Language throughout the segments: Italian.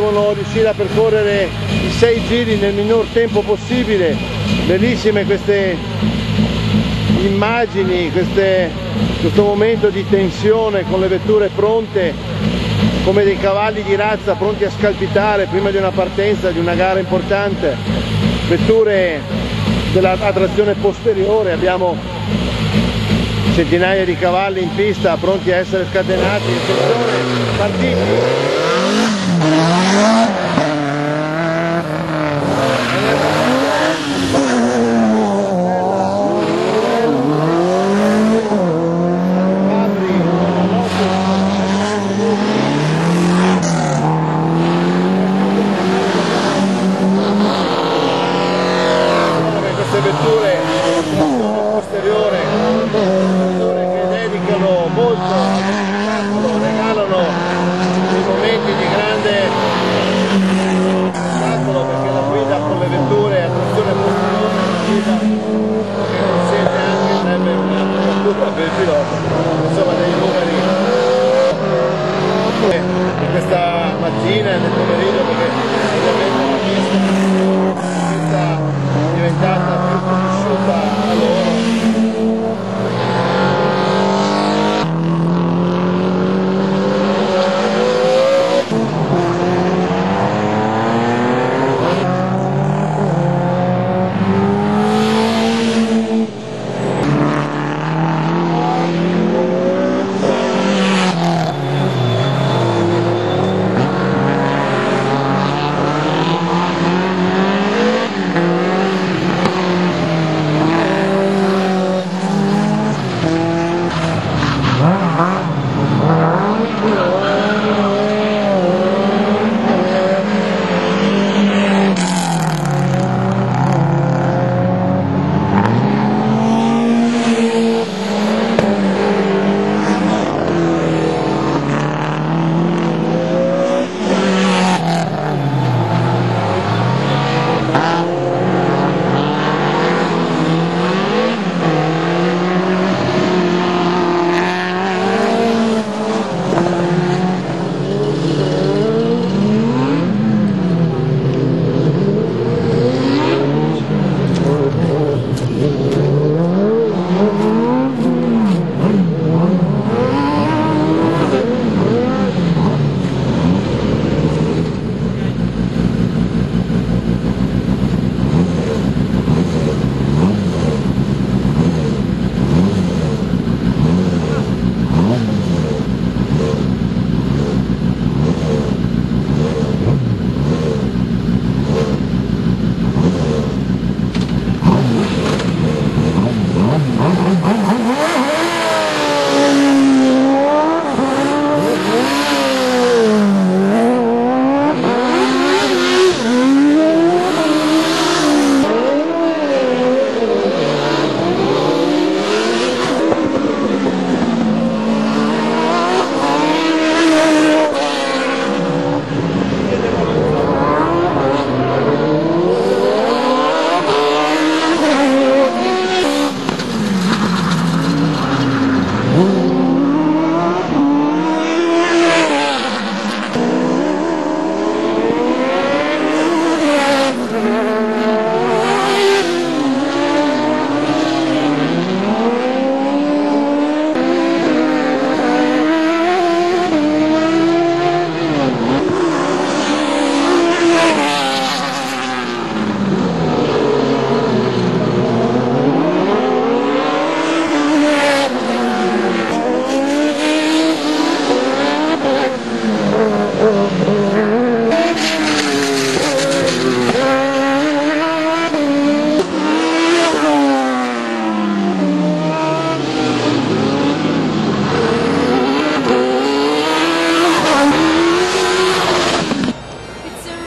devono riuscire a percorrere i 6 giri nel minor tempo possibile. Bellissime queste immagini, questo momento di tensione con le vetture pronte come dei cavalli di razza pronti a scalpitare prima di una partenza, di una gara importante. Vetture a trazione posteriore, abbiamo centinaia di cavalli in pista pronti a essere scatenati. Attenzione, partiti! Vetture posteriore, vetture che dedicano molto allo spettacolo, regalano dei momenti di grande spettacolo, perché la guida con le vetture a trazione posteriore è una guida che consente anche sempre una copertura per il pilota, insomma dei numeri di questa mattina e del pomeriggio, perché ovviamente la pista è diventata più conosciuta a loro.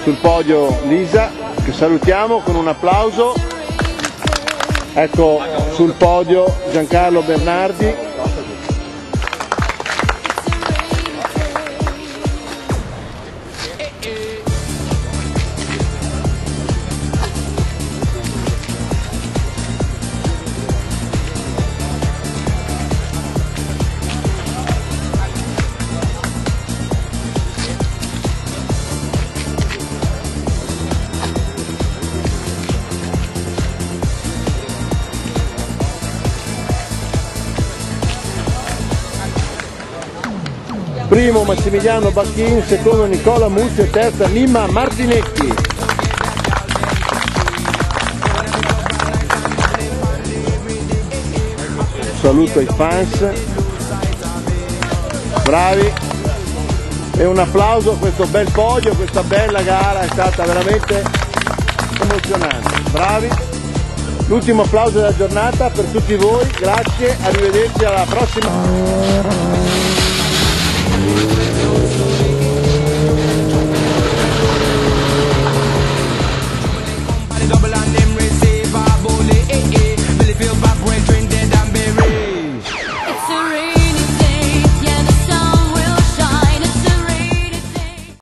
Sul podio Lisa, che salutiamo con un applauso. Ecco sul podio Giancarlo Bernardi. primo Massimiliano Bacchin, secondo Nicola Muzio e terza Mimma Martinecchi. Saluto ai fans, bravi, e un applauso a questo bel podio, questa bella gara, è stata veramente emozionante, bravi. L'ultimo applauso della giornata per tutti voi, grazie, arrivederci alla prossima.